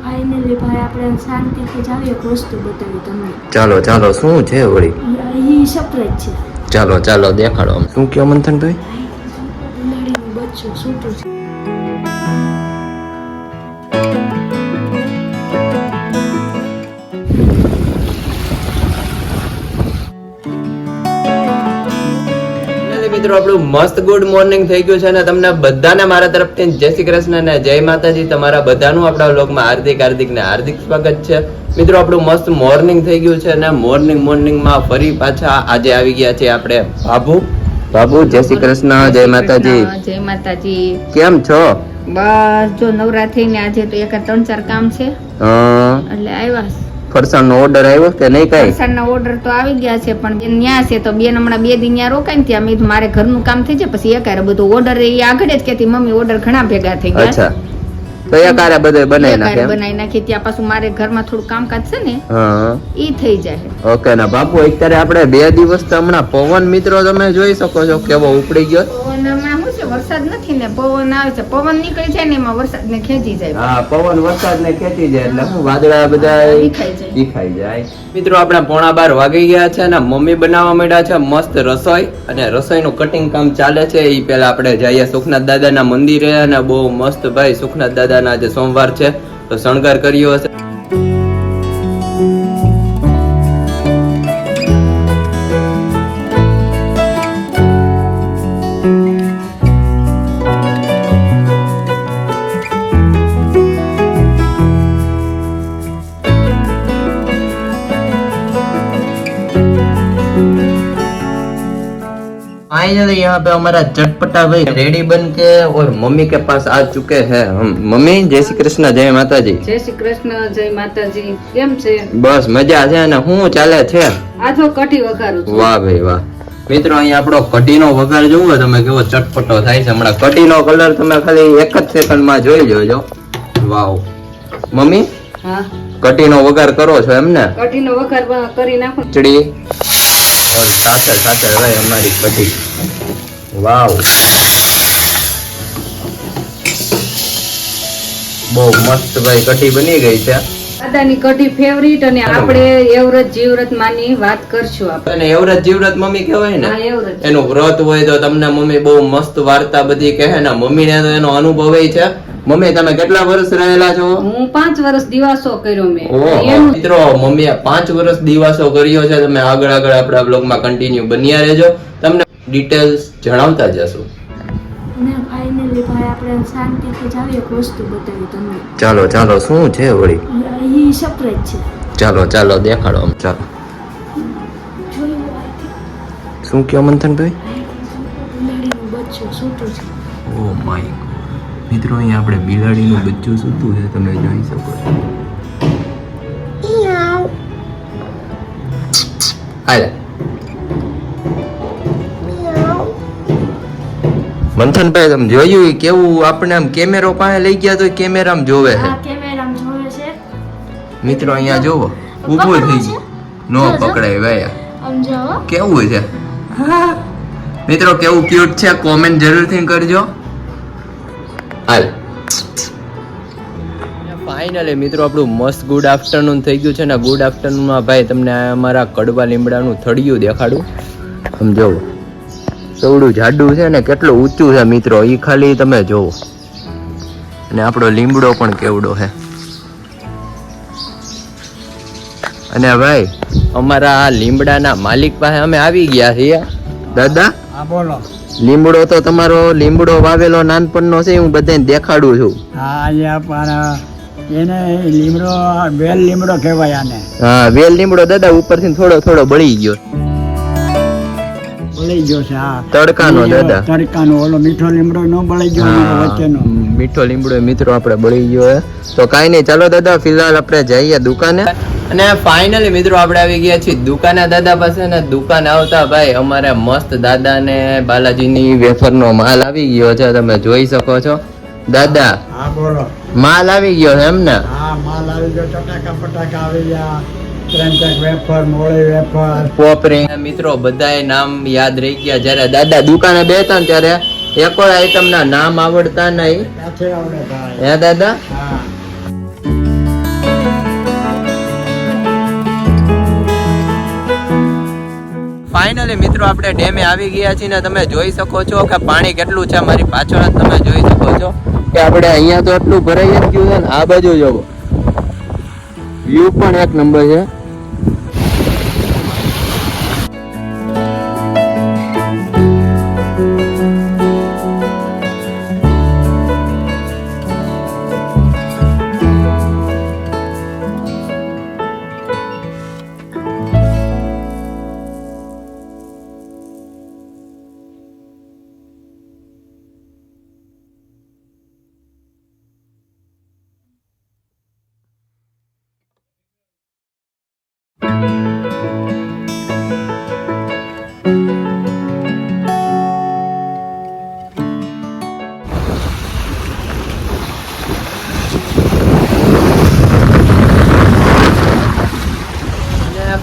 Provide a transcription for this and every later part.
Finally ભાઈ આપણે શાંતિથી જાવીએ એક વસ્તુ બતાવી તમને. ચાલો ચાલો, શું છે વળી? ઈ સરપ્રાઈઝ છે. ચાલો ચાલો દેખાડો. શું કયો મંથનભાઈ? બિલાડીનું બચ્ચું છૂટું છે. મિત્રો આપણું મસ્ત ગુડ મોર્નિંગ થઈ ગયું છે અને તમને બધાને મારા તરફથી જય શ્રી કૃષ્ણ અને જય માતાજી. તમારા બધાનું આપણા વ્લોગમાં હાર્દિક સ્વાગત છે. મિત્રો આપણું મસ્ત મોર્નિંગ થઈ ગયું છે અને મોર્નિંગમાં ફરી પાછા આજે આવી ગયા છે આપણે બાબુ. જય શ્રી કૃષ્ણ, જય માતાજી. જય માતાજી. કેમ છો? બસ જો નવરા થઈને આજે તો એક 3-4 કામ છે એટલે આવ્યા. ફરસાણનો ઓર્ડર આવ્યો કે નહીં? કઈ ફરસાણના ઓર્ડર તો આવી ગયા છે પણ ન્યા છે તો બેન હમણાં 2 દી ન્યા રોકાય ને ત્યાં મેં મારે ઘરનું કામ થઈ જાય પછી એકારે બધું ઓર્ડર એ આગળ જ કેતી મમ્મી ઓર્ડર ઘણા ભેગા થઈ ગયા. અચ્છા, તો એકારે બધે બનાવી નાખી ત્યાં પાછું મારે ઘરમાં થોડું કામકાજ છે ને ઈ થઈ જાય. ઓકે ના બાપુ, અત્યારે આપણે 2 દિવસ તો હમણાં પવન મિત્રો તમે જોઈ શકો છો કેવો ઉપડી ગયો. પવનમાં શું છે વરસાદ નથી ને પવન આવે છે, પવન નીકળી જાય ને એમાં વરસાદ ને ખેંચી જાય. હા, પવન વરસાદ ને ખેંચી જાય એટલે શું વાદળા બધા દેખાઈ જાય. મિત્રો આપણે 11:15 વાગી ગયા છે અને મમ્મી બનાવવા માંડ્યા છે મસ્ત રસોઈ અને રસોઈનું કટિંગ કામ ચાલે છે. એ પહેલા આપણે જઈએ સુખનાથ દાદાના મંદિરે અને બહુ મસ્ત ભાઈ સુખનાથ દાદાના આજે સોમવાર છે તો શણગાર કર્યો હશે. फाइनली यहाँ पे हमारा चटपटा भाई रेडी बन के और मम्मी के पास आ चुके हैं हम. मम्मी जय श्री कृष्ण, जय माताजी. જય શ્રી કૃષ્ણ, જય માતાજી. કેમ છે? બસ મજા છે અને શું ચાલે છે? આ જો કઢી વઘારું છું. વાહ ભાઈ વાહ. મિત્રો અહીંયા આપણો કઢીનો વઘાર જોવો તમે કેવો ચટપટો થાય છે. હમણાં કઢીનો કલર તમે ખાલી 1 જ સેકન્ડમાં જોઈ જોજો. વાવ. મમ્મી હા, કઢીનો વઘાર કરો છો એમ ને? કઢીનો વઘાર કરી નાખું. ખીચડી और સાથે ભાઈ અમારી કઢી. વાવ, બહુ મસ્ત ભાઈ કઢી બની ગઈ છે. દાદાની કઢી ફેવરિટ અને આપણે એવરત જીવરત માની વાત કરશું આપણે. અને એવરત જીવરત મમ્મી કહેવાય ને, હા એવરત. એનું વ્રત હોય તો તમને મમ્મી બહુ મસ્ત વાર્તા બધી કહે ને. મમ્મીને તો એનો અનુભવ છે. મમ્મી તમે કેટલા વર્ષ રહેલા છો? હું 5 વર્ષ દિવાસો કર્યો મેં. મિત્રો મમ્મીએ 5 વર્ષ દિવાસો કર્યો છે. તમે આગળ આપણા બ્લોગમાં કન્ટિન્યુ બન્યા રહેજો, તમને ડિટેલ્સ જણાવતા જશું. અને ફાઇનલી ભાઈ આપણે શાંતિથી જાવીએ એક વસ્તુ બતાવી તમને. ચાલો ચાલો, શું છે વળી? ઈ સરપ્રાઈઝ છે. ચાલો ચાલો દેખાડો. ચાલો, જોયું શું કયો મંથનભાઈ? બિલાડીનું બચ્ચું છૂટું છે. ઓ માય મિત્રો, અહીંયા આપણે બિલાડીનું બચ્ચું સૂતું છે તમે જોઈ શકો છો. હાલે મંથનભાઈ, તમે જોયું કેવું આપણે આમ કેમેરો પાસે લઈ ગયા તો કેમેરામાં જોવે છે. હા, કેમેરામાં જોવે છે. મિત્રો અહીંયા જોવો ઊભું થઈ ગયું, નો પકડાય ભાઈ. આમ જોવો કેવું છે મિત્રો, કેવું ક્યુટ છે, કોમેન્ટ જરૂરથી કરજો. હાલ ફાઇનલી મિત્રો આપણું મસ્ત ગુડ આફ્ટરનૂન થઈ ગયું છે ને. ગુડ આફ્ટરનૂનમાં ભાઈ તમને અમારા કડવા લીમડાનું થળિયું દેખાડું. સમજો સવડું જાડું છે ને કેટલું ઊંચું છે મિત્રો, એ ખાલી તમે જોવો. અને આપણો લીમડો પણ કેવડો છે. અને ભાઈ અમારા આ લીમડાના માલિક પાસે અમે આવી ગયા છીએ. દાદા હા બોલો. લીમડો તો તમારો લીમડો વાવેલો નાનપણનો છે, હું બધાને દેખાડું છું. હા એને લીમડો વેલ લીમડો કહેવાય આને. હા, વેલ લીમડો દાદા ઉપરથી થોડો બળી ગયો. બળી ગયો છે. હા, તડકાનો દાદા, તડકાનો. ઓલો મીઠો લીમડો ન બળી ગયો વચ્ચેનો. મીઠો લીમડો મિત્રો આપણે બળી ગયો હે. તો કાઈ નહીં, ચાલો દાદા ફિલહાલ આપણે જઈએ દુકાને. અને ફાઇનલી મિત્રો આપણે આવી ગયા છીએ દુકાને દાદા પાસે. ને દુકાને આવતા ભાઈ અમારે મસ્ત દાદાને બાલાજીની વેફરનો માલ આવી ગયો છે, તમે જોઈ શકો છો. દાદા હા બોલો. માલ આવી ગયો છે એમ ને? હા, માલ આવી ગયો. ફટાકા આવી ગયા. 3 વેફર, મોળી વેફર, પોપરી. મિત્રો બધાય નામ યાદ રહી ગયા. જયારે દાદા દુકાને બેઠા ને ત્યારે એકોય આઈટમ ના નામ આવડતા નહીં. ક્યાંથી આવડે ભાઈ? હે દાદા? હા. ફાઇનલી મિત્રો આપણે ડેમે આવી ગયા છીએ ને તમે જોઈ શકો છો કે પાણી કેટલું છે. મારી પાછળ જ તમે જોઈ શકો છો કે આપણે અહીંયા તો એટલું ભરાઈ જ ગયું છે ને આ બાજુ જોવો વ્યૂ પણ એક નંબર છે.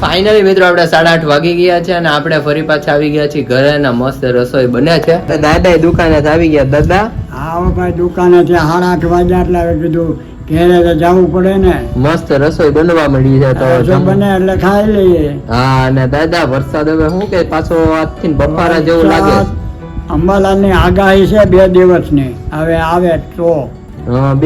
ફાઇનલી મિત્રો આપણે 8:30 વાગી ગયા છે અને આપણે ફરી પાછા આવી ગયા છીએ ઘરે ને મસ્ત રસોઈ બને છે. દાદા દુકાને આવી ગયા. દાદા હા ભાઈ દુકાને છે 8:30 વાગ્યા એટલે હવે કીધું ઘેરે તો જવું પડે ને. મસ્ત રસોઈ બનવા મળી છે તો રસોઈ બને એટલે ખાઈ લઈએ. હા અને દાદા વરસાદ હવે શું કે પાછો આજથી બફારા જેવું લાગે છે. અંબાલાલની આગાહી છે 2 દિવસની. હવે આવે તો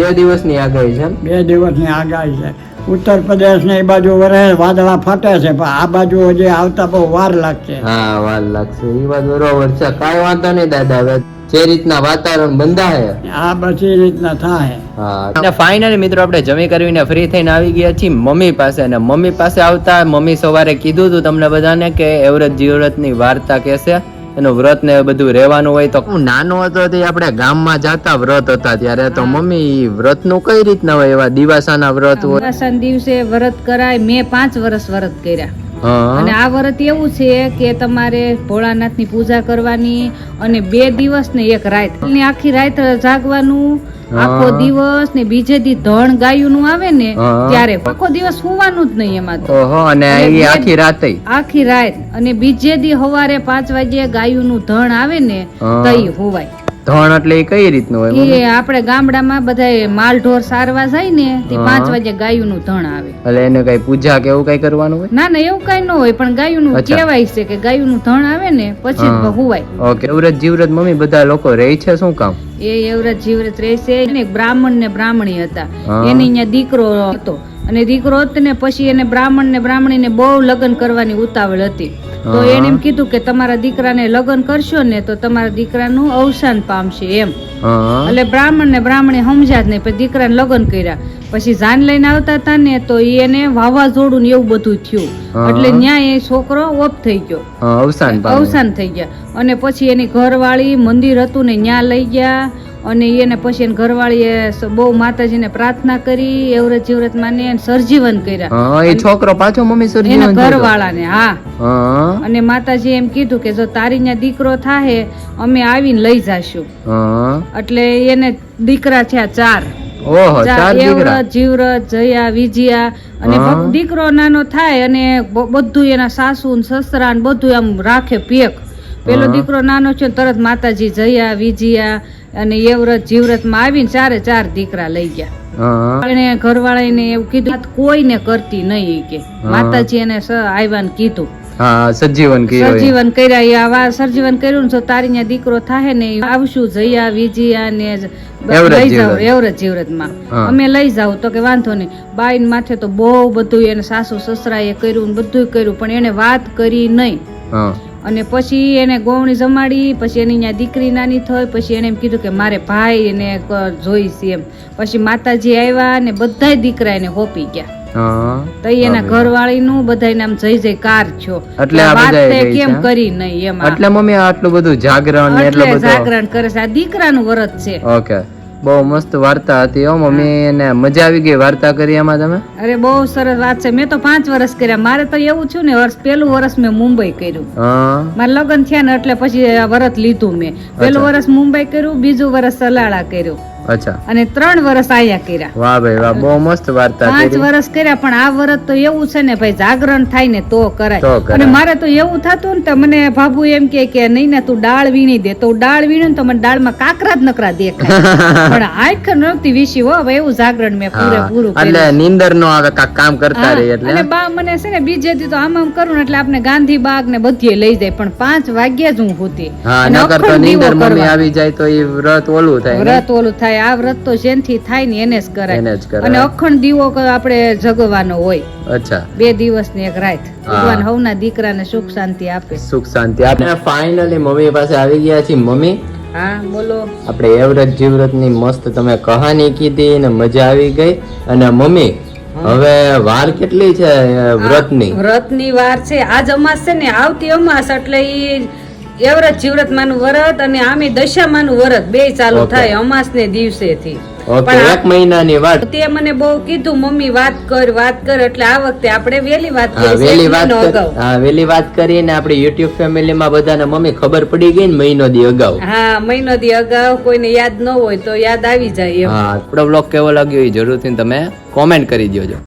2 દિવસની આગાહી છે. 2 દિવસની આગાહી છે. ઉત્તર પ્રદેશ ને એ બાજુ વરે વાદળા ફાટે છે પણ આ બાજુ હજી આવતા બહુ વાર લાગશે. હા વાર લાગશે એ વાત બરોબર છે. કાંઈ વાંધો નહીં દાદા હવે જે રીતના વાતાવરણ બંધાય આ બધી રીતના થાય. હા ફાઇનલી મિત્રો આપણે જમી કરીને ફ્રી થઈને આવી ગયા છીએ મમ્મી પાસે. અને મમ્મી પાસે આવતા મમ્મી સવારે કીધું હતું તમને બધાને કે એવરેજ જીવરતની વાર્તા કહેશે એનું વ્રત ને બધું રહેવાનું હોય. તો હું નાનો હતો તે આપણે ગામમાં જતા વ્રત હતા ત્યારે તો મમ્મી વ્રત નું કઈ રીતના હોય એવા દિવાસાના વ્રત હોય? દિવાસાના દિવસે વ્રત કરાય. મેં 5 વર્ષ વ્રત કર્યા અને આ વ્રત એવું છે કે તમારે ભોળાનાથની પૂજા કરવાની અને 2 દિવસ ને 1 રાત ની આખી રાત જાગવાનું. આખો દિવસ ને બીજે દી ધણ ગાયું નું આવે ને ત્યારે આખો દિવસ સુવાનું જ નહીં એમાં તો. અને આખી રાત અને બીજે દી સવારે 5 વાગે ગાયું નું ધણ આવે ને તઈ હોવાય. ધણ એટલે કઈ રીતનું હોય? એ આપણે ગામડામાં બધા માલ ઢોર સારવા જાય ને તે 5 વાગે ગાયું નું ધણ આવે. એટલે એને કઈ પૂજા કે એવું કઈ કરવાનું હોય? ના એવું કઈ ન હોય પણ ગાયું નું કહેવાય છે કે ગાયું નું ધણ આવે ને પછી જ હોવાય. ઓકે. એવરેજ જીવરત મમ્મી બધા લોકો રહે છે શું કામ? એ એવરેજ જીવરત રહેશે ને. બ્રાહ્મણ ને બ્રાહ્મણી હતા એની અહીંયા દીકરો હતો અને દીકરો હતો ને પછી એને બ્રાહ્મણ ને બ્રાહ્મણી ને બહુ લગ્ન કરવાની ઉતાવળ હતી. તો એને એમ કીધું કે તમારા દીકરાને લગ્ન કરશો ને તો તમારા દીકરાનું અવસાન પામશે એમ. એટલે બ્રાહ્મણ ને બ્રાહ્મણી સમજ્યા જ નહીં. પછી દીકરાને લગ્ન કર્યા. પછી જાન લઈને આવતા હતા ને તો એને વાવાઝોડું ને એવું બધું થયું એટલે ન્યા એ છોકરો ઓફ થઈ ગયો, અવસાન થઈ ગયા. અને પછી એની ઘરવાળી મંદિર હતું ને ન્યા લઈ ગયા અને એને પછી એની ઘરવાળીએ બહુ માતાજીને પ્રાર્થના કરી એવરેજ જીવરત માને સરજીવન કર્યા. એ છોકરો પાછો મમ્મી સરજીવન એના ઘરવાળાને. હા. અને માતાજી એમ કીધું કે જો તારી ત્યાં દીકરો થાહે અમે આવીને લઈ જાશું. એટલે એને દીકરા છે 4. એવરેજ જીવરત જયા વિજયા અને દીકરો નાનો થાય અને બધું એના સાસુ ને સસરા ને બધું આમ રાખે પેક. પેલો દીકરો નાનો છે તરત માતાજી જયા વિજયા અને એવરેજ જીવરત માં આવીને 4 દીકરા લઈ ગયા. એને ઘરવાળાને એવું કીધું કોઈને કરતી નહીં કે માતાજી એને આવ્યા ને કીધું સજીવન કર્યા. સજીવન કર્યું ને જો તારી ત્યાં દીકરો થાય ને આવશું જયા વિજયા ને લઈ જાવ એવરેજ જીવરત માં અમે લઈ જાવ. તો કે વાંધો નહીં. બાઈ માથે તો બહુ બધું એને સાસુ સસરા એ કર્યું બધું કર્યું પણ એને વાત કરી નહીં. અને પછી એને ગોવણી જમાડી. પછી એની ત્યાં દીકરી નાની થઈ. પછી એને એમ કીધું કે મારે ભાઈ એને જોઈશ એમ. પછી માતાજી આવ્યા ને બધા દીકરા એને હોપી ગયા. તો એના ઘરવાળી નું બધા નામ જય જયકાર છો. વાત કેમ કરી નહીં એમ. એટલે મમ્મી આટલું બધું જાગરણ કરે છે. આ દીકરાનું વ્રત છે. ઓકે. બહુ મસ્ત વાર્તા હતી હો મમ્મી. એને મજા આવી ગઈ વાર્તા કરી એમાં તમે? અરે બહુ સરસ વાત છે. મેં તો 5 વર્ષ કર્યા. મારે તો એવું થયું ને પહેલું વર્ષ મેં મુંબઈ કર્યું. મારા લગ્ન થયા ને એટલે પછી વ્રત લીધું મેં. પહેલું વર્ષ મુંબઈ કર્યું, બીજું વર્ષ સલાળા કર્યું અચ્છા અને 3 વર્ષ આયા કર્યા. વાહ ભાઈ વાહ, બહુ મસ્ત વાર્તા 5 કરી. વર્ષ કર્યા, પણ આ વરત તો એવું છે ને ભાઈ, જાગરણ થાય ને તો કરાય. તો કરાય. અને મારે તો એવું થતું ને તો મને બાબુ એમ કે નહીં ને તું દાળ વીણી દે, તો હું દાળ વીણું ને તો મને દાળમાં કાકરા જ નકરા દેખાય. પણ આંખ નહોતી વીસી હો, હવે એવું જાગરણ મેં પૂરેપૂરું એટલે કર્યું. નીંદર નો આવે, કાંઈક કામ કરતા રહી અને એટલે. બા મને છે ને બીજે દી તો આમ કરું ને એટલે આપણે ગાંધી બાગ ને બધીએ લઈ જાય, પણ 5 વાગ્યા જ હું હોતી. હા, અને નકર તો અખંડ દીવો નીંદર મમ્મી કરવાનો. આવી જાય તો એ વ્રત ઓલું થાય ને. વ્રત ઓલું થાય. આ વ્રત તો જેનથી થાય ને એને જ એને કરાય. જ કરાય. અને અખંડ દીવો આપણે જગવાનો હોય, અચ્છા 2 દિવસ ને 1 રાત. હા. ભગવાન હવના દીકરાને સુખ શાંતિ આપે. સુખ શાંતિ. આપણે ફાઇનલી મમ્મી પાસે આવી ગયા છીએ. મમ્મી, હા બોલો. આપણે એ વ્રત જીવ્રત ની મસ્ત તમે કહાની કીધી ને મજા આવી ગઈ. અને મમ્મી, હવે વાર કેટલી છે વ્રતની? વ્રતની વાર છે, આજ અમાસ છે ને, આવતી અમાસ એટલે ઈ એવ્રત જીવ્રત માનું વ્રત અને આમે દશામાનું વ્રત 2 ચાલુ Okay. થાય અમાસ ને દિવસેથી. ઓકે, પણ 1 મહિનાની વાત. તે મને બહુ કીધું મમ્મી વાત કર, એટલે આ વખતે આપણે વેલી વાત હા, કરી. વેલી વાત હા, વેલી વાત કરીને આપણી યુટ્યુબ ફેમિલી માં બધાને મમ્મી ખબર પડી ગઈ ને મહિનો દી અગાઉ. હા, મહિનો દી અગાઉ કોઈને યાદ ન હોય તો યાદ આવી જાય એમ. હા, આપણો બ્લોગ કેવો લાગ્યો એ જરૂરથી તમે કોમેન્ટ કરી દેજો.